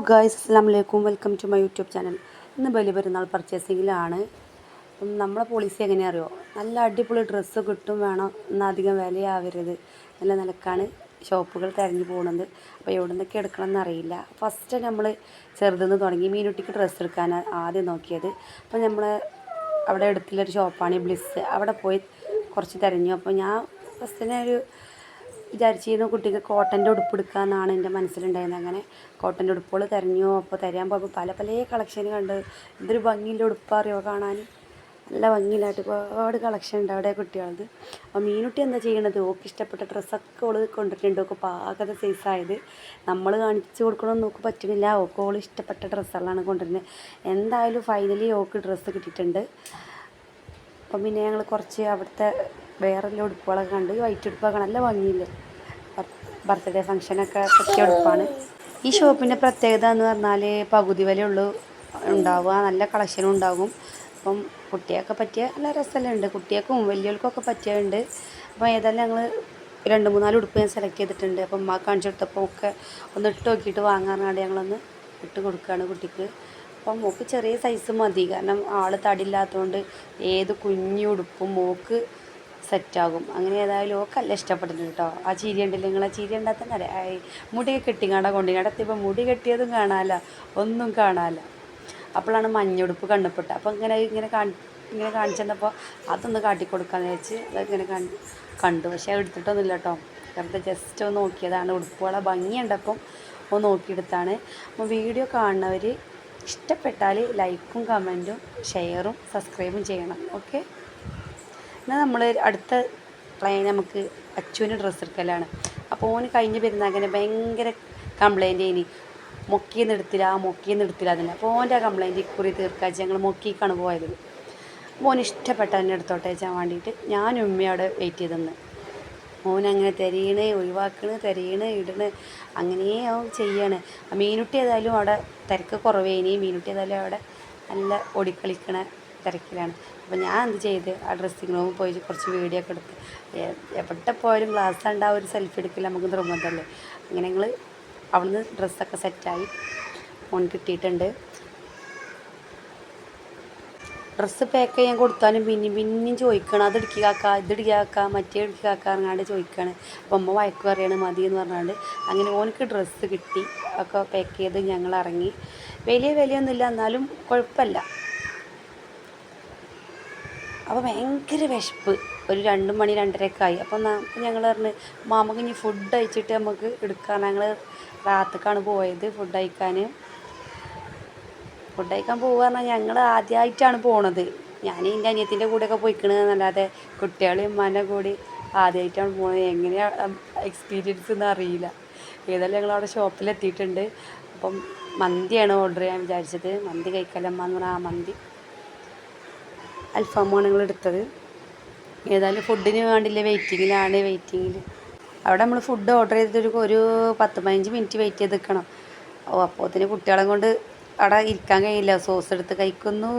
Guys, അസ്സലാമു അലൈക്കും. Welcome to my YouTube channel. ഇന്ന് ബലി പെരുന്നാൾ പർച്ചേസിങ്ങിലാണ്. അപ്പം നമ്മളെ പോളിസി എങ്ങനെയാ അറിയോ, നല്ല അടിപൊളി ഡ്രസ്സ് കിട്ടും വേണം, എന്നാൽ അധികം വിലയാവരുത്, നല്ല നിലക്കാണ് ഷോപ്പുകൾ തിരഞ്ഞു പോകുന്നത്. അപ്പോൾ എവിടെ നിന്നൊക്കെ എടുക്കണമെന്ന് അറിയില്ല. ഫസ്റ്റ് നമ്മൾ ചെറുതെന്ന് തുടങ്ങി. മീനുട്ടിക്ക് ഡ്രസ്സ് എടുക്കാനാണ് ആദ്യം നോക്കിയത്. അപ്പോൾ നമ്മൾ അവിടെ അടുത്തുള്ളൊരു ഷോപ്പാണ് ബ്ലിസ്. അവിടെ പോയി കുറച്ച് തിരഞ്ഞു. അപ്പോൾ ഞാൻ ഫസ്റ്റിനെ വിചാരിച്ചിരുന്നു കുട്ടിക്ക് കോട്ടൻ്റെ ഉടുപ്പ് എടുക്കാമെന്നാണ് എൻ്റെ മനസ്സിലുണ്ടായിരുന്നത്. അങ്ങനെ കോട്ടൻ്റെ ഉടുപ്പുകൾ തിരഞ്ഞു. അപ്പോൾ തരാൻ പോകുമ്പോൾ പല കളക്ഷൻ കണ്ട് എന്തൊരു ഭംഗിയുള്ള ഉടുപ്പറിയോ കാണാൻ, നല്ല ഭംഗിയിലായിട്ട് ഒരുപാട് കളക്ഷൻ ഉണ്ട് അവിടെ കുട്ടികളത്. അപ്പോൾ മീനുട്ടി എന്താ ചെയ്യണത്, ഓക്ക് ഇഷ്ടപ്പെട്ട ഡ്രസ്സൊക്കെ ഓൾ കൊണ്ടിട്ടുണ്ട്. ഓക്ക് പാകത്തെ സൈസായത് നമ്മൾ കാണിച്ചു കൊടുക്കണമെന്ന് നോക്ക് പറ്റുന്നില്ല. ഓൾ ഇഷ്ടപ്പെട്ട ഡ്രസ്സുകളാണ് കൊണ്ടുവരുന്നത്. എന്തായാലും ഫൈനലി ഓക്ക് ഡ്രസ്സ് കിട്ടിയിട്ടുണ്ട്. അപ്പം പിന്നെ ഞങ്ങൾ കുറച്ച് അവിടുത്തെ വേറെ ഉടുപ്പുകളൊക്കെ കണ്ട്. വൈറ്റ് ഉടുപ്പൊക്കെ നല്ല ഭംഗിയില്ലേ, ബർത്ത്ഡേ ഫംഗ്ഷനൊക്കെ പറ്റിയ ഉടുപ്പാണ്. ഈ ഷോപ്പിൻ്റെ പ്രത്യേകത എന്ന് പറഞ്ഞാൽ പകുതി വിലയുള്ളൂ ഉണ്ടാവുക, നല്ല കളക്ഷനും ഉണ്ടാകും. അപ്പം കുട്ടിയൊക്കെ പറ്റിയ നല്ല രസമെല്ലാം ഉണ്ട്, കുട്ടികൾക്കും വലിയവർക്കൊക്കെ പറ്റിയുണ്ട്. അപ്പോൾ ഏതായാലും ഞങ്ങൾ 2-3 ഉടുപ്പ് ഞാൻ സെലക്ട് ചെയ്തിട്ടുണ്ട്. അപ്പം അമ്മ കാണിച്ചു കൊടുത്തപ്പോൾ ഒക്കെ ഒന്ന് ഇട്ട് നോക്കിയിട്ട് വാങ്ങാനാണ് ഞങ്ങളൊന്ന് ഇട്ട് കൊടുക്കുകയാണ് കുട്ടിക്ക്. അപ്പം മോക്ക് ചെറിയ സൈസ് മതി, കാരണം ആൾ തടിയില്ലാത്തതുകൊണ്ട് ഏത് കുഞ്ഞു ഉടുപ്പും മോക്ക് സെറ്റാകും. അങ്ങനെ ഏതായാലും ഓക്കല്ല ഇഷ്ടപ്പെടുന്നുണ്ട് കേട്ടോ. ആ ചിരി ഉണ്ടല്ലോ, നിങ്ങൾ ആ ചിരി ഉണ്ടാകാൻ തന്നെ അറിയാം. മുടിയൊക്കെ കെട്ടിങ്ങാണ്ട കൊണ്ടിങ്ങാണ്ട് എത്തിയപ്പോൾ മുടി കെട്ടിയതും കാണാമല്ല, ഒന്നും കാണാമല്ല. അപ്പോഴാണ് മഞ്ഞുടുപ്പ് കണ്ണുപെട്ടത്. അപ്പോൾ ഇങ്ങനെ കാണിച്ചു തന്നപ്പോൾ അതൊന്ന് കാട്ടിക്കൊടുക്കാമെന്ന് വെച്ച് അതിങ്ങനെ കണ്ടു. പക്ഷേ എടുത്തിട്ടൊന്നുമില്ല കേട്ടോ, വെറുതെ ജസ്റ്റ് ഒന്ന് നോക്കിയതാണ്. ഉടുപ്പുകളെ ഭംഗിയുണ്ടപ്പം ഒന്ന് നോക്കിയെടുത്താണ്. അപ്പോൾ വീഡിയോ കാണുന്നവർ ഇഷ്ടപ്പെട്ടാൽ ലൈക്കും കമൻറ്റും ഷെയറും സബ്സ്ക്രൈബും ചെയ്യണം. ഓക്കെ, എന്നാൽ നമ്മൾ അടുത്ത പ്ലാൻ നമുക്ക് അച്ചുവിന് ഡ്രസ്സ് എടുക്കലാണ്. അപ്പോൾ ഓന് കഴിഞ്ഞ് പെരുന്നാളിന് ഭയങ്കര കംപ്ലൈൻറ്റ് ഇനി മൊക്കിന്ന് എടുത്തില്ല അതിന്. അപ്പോൾ ഓൻ്റെ ആ കംപ്ലൈൻറ്റ് കുറി തീർക്കാൻ ഞങ്ങൾ മൊക്കിക്കാണ് പോയത്. മോന് ഇഷ്ടപ്പെട്ട തന്നെ എടുത്തോട്ടെ വെച്ചാൻ വേണ്ടിയിട്ട് ഞാനും ഉമ്മയും അവിടെ വെയിറ്റ് ചെയ്തെന്ന്. മോനങ്ങനെ തിരയണ്, ഒഴിവാക്കണ്, തിരയണ്, ഇടണ്, അങ്ങനെ അവൻ ചെയ്യാണ്. മീനുട്ടി ഏതായാലും അവിടെ തിരക്ക് കുറവേനി. മീനുട്ടി ഏതായാലും അവിടെ നല്ല ഓടിക്കളിക്കണ തിരക്കിലാണ്. അപ്പോൾ ഞാൻ എന്ത് ചെയ്ത് ആ ഡ്രസ്സിങ് റൂമിൽ പോയി കുറച്ച് വീഡിയോ ഒക്കെ എടുത്ത്, എവിടെ പോയാലും ഗ്ലാസ് കണ്ടാൽ ഒരു സെൽഫി എടുക്കില്ല, നമുക്ക് നിർബന്ധമല്ലേ. അങ്ങനെ ഞങ്ങൾ അവിടുന്ന് ഡ്രസ്സൊക്കെ സെറ്റായി ഫോൺ കിട്ടിയിട്ടുണ്ട്. ഡ്രസ്സ് പാക്ക് ചെയ്യാൻ കൊടുത്താലും പിന്നെയും ചോദിക്കണം, അത് ഇടുക്കിക്കാക്ക, ഇത് ഇടുക്കിക്കാക്ക, മറ്റേ ഇടുക്കിക്കാക്ക പറഞ്ഞാണ്ട് ചോദിക്കുകയാണ്. അപ്പോൾ അമ്മ വഴക്ക് പറയാണ് മതി എന്ന് പറഞ്ഞാണ്ട്. അങ്ങനെ ഓനക്ക് ഡ്രസ്സ് കിട്ടി, ഒക്കെ പാക്ക് ചെയ്ത് ഞങ്ങൾ ഇറങ്ങി. വലിയ വിലയൊന്നുമില്ല, എന്നാലും കുഴപ്പമില്ല. അപ്പോൾ ഭയങ്കര വിശപ്പ്, ഒരു 2 മണി 2:30 ആയി. അപ്പം ഞങ്ങൾ പറഞ്ഞ് മാമക്ക് ഇനി ഫുഡ് കഴിച്ചിട്ട് നമുക്ക് എടുക്കാം. ഞങ്ങൾ രാത്രിക്കാണ് പോയത് ഫുഡ് കഴിക്കാൻ പോകുക പറഞ്ഞാൽ ഞങ്ങൾ ആദ്യമായിട്ടാണ് പോണത്. ഞാൻ എൻ്റെ അനിയത്തിൻ്റെ കൂടെയൊക്കെ പോയിക്കണതെന്നല്ലാതെ കുട്ടികളും ഉമ്മാൻ്റെ കൂടി ആദ്യമായിട്ടാണ് പോകുന്നത്. എങ്ങനെയാണ് എക്സ്പീരിയൻസ് എന്ന് അറിയില്ല. ഏതായാലും ഞങ്ങളവിടെ ഷോപ്പിലെത്തിയിട്ടുണ്ട്. അപ്പം മന്തിയാണ് ഓർഡർ ചെയ്യാൻ വിചാരിച്ചത്. മന്തി കഴിക്കലമ്മ എന്ന് പറഞ്ഞാൽ ആ മന്തി അൽഫാമാണ് ഞങ്ങൾ എടുത്തത്. ഏതായാലും ഫുഡിന് വേണ്ടിയില്ല വെയിറ്റിങ്ങിൽ അവിടെ നമ്മൾ ഫുഡ് ഓർഡർ ചെയ്തിട്ട് ഒരു 10-15 മിനിറ്റ് വെയിറ്റ് ചെയ്ത് നിൽക്കണം. അപ്പോഴത്തേന് കുട്ടികളെ കൊണ്ട് അവിടെ ഇരിക്കാൻ കഴിയില്ല, സോസ് എടുത്ത് കഴിക്കുന്നു,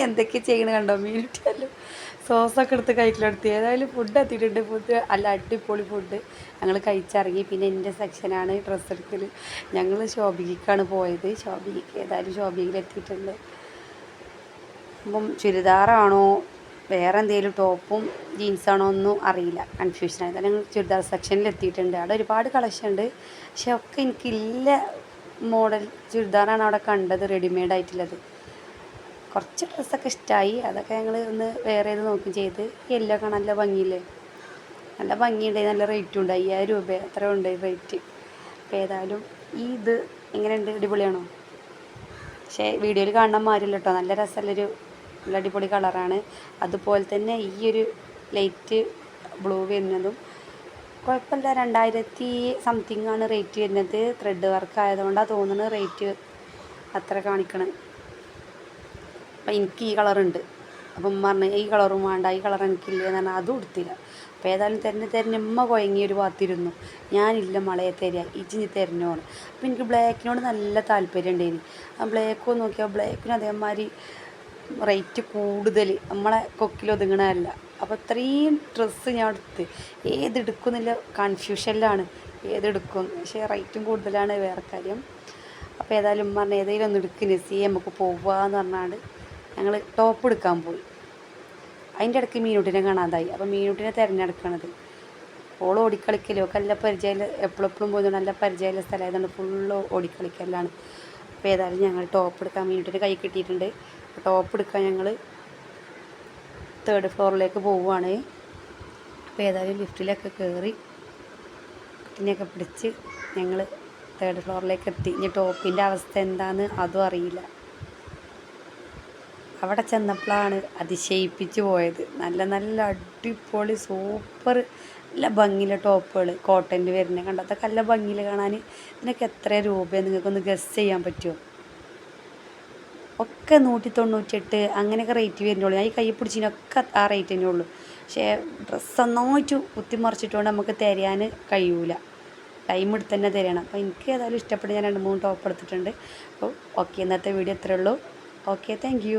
എന്തൊക്കെ ചെയ്യണം കണ്ടോ. മീനിട്ടാലും സോസൊക്കെ എടുത്ത് കഴിക്കലെടുത്ത്. ഏതായാലും ഫുഡ് എത്തിയിട്ടുണ്ട്. ഫുഡ് നല്ല അടിപൊളി ഫുഡ് ഞങ്ങൾ കഴിച്ചിറങ്ങി. പിന്നെ എൻ്റെ സെക്ഷനാണ് ഡ്രസ്സ് എടുക്കൽ. ഞങ്ങൾ ഷോപ്പിങ്ങിലേക്കാണ് പോയത്. ഏതായാലും ഷോപ്പിങ്ങിലെത്തിയിട്ടുണ്ട്. അപ്പം ചുരിദാറാണോ വേറെ എന്തെങ്കിലും ടോപ്പും ജീൻസാണോ ഒന്നും അറിയില്ല, കൺഫ്യൂഷനായത്. ഞങ്ങൾ ചുരിദാർ സെക്ഷനിൽ എത്തിയിട്ടുണ്ട്. അവിടെ ഒരുപാട് കളക്ഷൻ ഉണ്ട്, പക്ഷെ ഒക്കെ എനിക്കില്ല മോഡൽ ചുരിദാറാണ് അവിടെ കണ്ടത്, റെഡിമെയ്ഡായിട്ടുള്ളത്. കുറച്ച് ഡ്രസ്സൊക്കെ ഇഷ്ടമായി, അതൊക്കെ ഞങ്ങൾ ഒന്ന് വേറെ ചെയ്ത് നോക്കുകയും ചെയ്ത്. യെല്ലോ ഒക്കെ നല്ല ഭംഗിയില്ലേ, നല്ല ഭംഗിയുണ്ടായി, നല്ല റേറ്റും ഉണ്ട്. 5000 രൂപ അത്ര ഉണ്ട് റേറ്റ്. അപ്പോൾ ഏതായാലും ഇത് എങ്ങനെയുണ്ട്, അടിപൊളിയാണോ? പക്ഷേ വീഡിയോയിൽ കാണാൻ മാറില്ല കേട്ടോ, നല്ല രസമുള്ളൊരു നല്ല അടിപൊളി കളറാണ്. അതുപോലെ തന്നെ ഈ ഒരു ലൈറ്റ് ബ്ലൂ വരുന്നതും കുഴപ്പമില്ല. 2000 സംതിങ് ആണ് റേറ്റ് വരുന്നത്. ത്രെഡ് വർക്ക് ആയതുകൊണ്ടാണ് തോന്നുന്നത് റേറ്റ് അത്ര കാണിക്കണം. അപ്പം എനിക്ക് ഈ കളറുണ്ട്. അപ്പം പറഞ്ഞ് ഈ കളറും വേണ്ട, ഈ കളർ എനിക്കില്ല എന്ന് പറഞ്ഞാൽ അതും എടുത്തില്ല. അപ്പോൾ ഏതായാലും തെരഞ്ഞമ്മ കുഴങ്ങി ഒരു ഭാഗത്തിരുന്നു. ഞാനില്ല മളയെ തരിക, ഇജിഞ്ഞ് തരണോന്ന്. അപ്പോൾ എനിക്ക് ബ്ലാക്കിനോട് നല്ല താല്പര്യം ഉണ്ടായിന്. ആ ബ്ലാക്ക് നോക്കിയാൽ ബ്ലാക്കിന് അതേമാതിരി റേറ്റ് കൂടുതൽ, നമ്മളെ കൊക്കിലൊതുങ്ങണമല്ല. അപ്പോൾ ഇത്രയും ഡ്രസ്സ് ഞാൻ എടുത്ത് ഏതെടുക്കുന്നില്ല കൺഫ്യൂഷനിലാണ്, ഏതെടുക്കും. പക്ഷേ റേറ്റും കൂടുതലാണ് വേറെ കാര്യം. അപ്പോൾ ഏതായാലും ഉമ്മ പറഞ്ഞ ഏതെങ്കിലും ഒന്ന് എടുക്കുന്ന നമുക്ക് പോവാന്ന് പറഞ്ഞാണ്ട് ഞങ്ങൾ ടോപ്പ് എടുക്കാൻ പോയി. അതിൻ്റെ ഇടയ്ക്ക് മീനൂട്ടിനെ കാണാതായി. അപ്പോൾ മീനൂട്ടിനെ തിരഞ്ഞെടുക്കണത് ഓൾ ഓടിക്കളിക്കലോ നല്ല പരിചയമില്ല, എപ്പോഴെപ്പോഴും പോകുന്നത് നല്ല പരിചയമുള്ള സ്ഥലമായതുകൊണ്ട് ഫുള്ള് ഓടിക്കളിക്കലാണ്. അപ്പോൾ ഏതായാലും ഞങ്ങൾ ടോപ്പ് എടുക്കാൻ മീനൂട്ടിൻ്റെ കൈ കിട്ടിയിട്ടുണ്ട്. ടോപ്പ് എടുക്കാൻ ഞങ്ങൾ 3rd ഫ്ലോറിലേക്ക് പോവുകയാണ്. അപ്പോൾ ഏതായാലും ലിഫ്റ്റിലൊക്കെ കയറി കുട്ടീനെയൊക്കെ പിടിച്ച് ഞങ്ങൾ 3rd ഫ്ലോറിലേക്ക് എത്തി. ഇനി ടോപ്പിൻ്റെ അവസ്ഥ എന്താണെന്ന് അതും അറിയില്ല. അവിടെ ചെന്നപ്പോഴാണ് അതിശയിപ്പിച്ച് പോയത്. നല്ല നല്ല അടിപൊളി സൂപ്പർ നല്ല ഭംഗിയിലെ ടോപ്പുകൾ കോട്ടൻ്റെ വരുന്നത് കണ്ടോ. അതൊക്കെ നല്ല ഭംഗിയിൽ കാണാൻ. ഇതിനൊക്കെ എത്ര രൂപയാണ് നിങ്ങൾക്കൊന്ന് ഗസ് ചെയ്യാൻ പറ്റുമോ? ഒക്കെ 198 അങ്ങനെയൊക്കെ റേറ്റ് വരുന്നുള്ളൂ. ഞാൻ ഈ കൈ പിടിച്ചതിനൊക്കെ ആ റേറ്റ് തന്നെ ഉള്ളൂ. പക്ഷേ ഡ്രസ്സ് നന്നായിട്ട് കുത്തിമറിച്ചിട്ടുകൊണ്ട് നമുക്ക് തരാൻ കഴിയൂല. ടൈം എടുത്ത് തന്നെ തരണം. അപ്പോൾ എനിക്ക് ഏതായാലും ഇഷ്ടപ്പെട്ട് ഞാൻ 2-3 ടോപ്പ് എടുത്തിട്ടുണ്ട്. അപ്പോൾ ഓക്കെ, ഇന്നത്തെ വീഡിയോ ഇത്രയേ ഉള്ളൂ. Okay, thank you.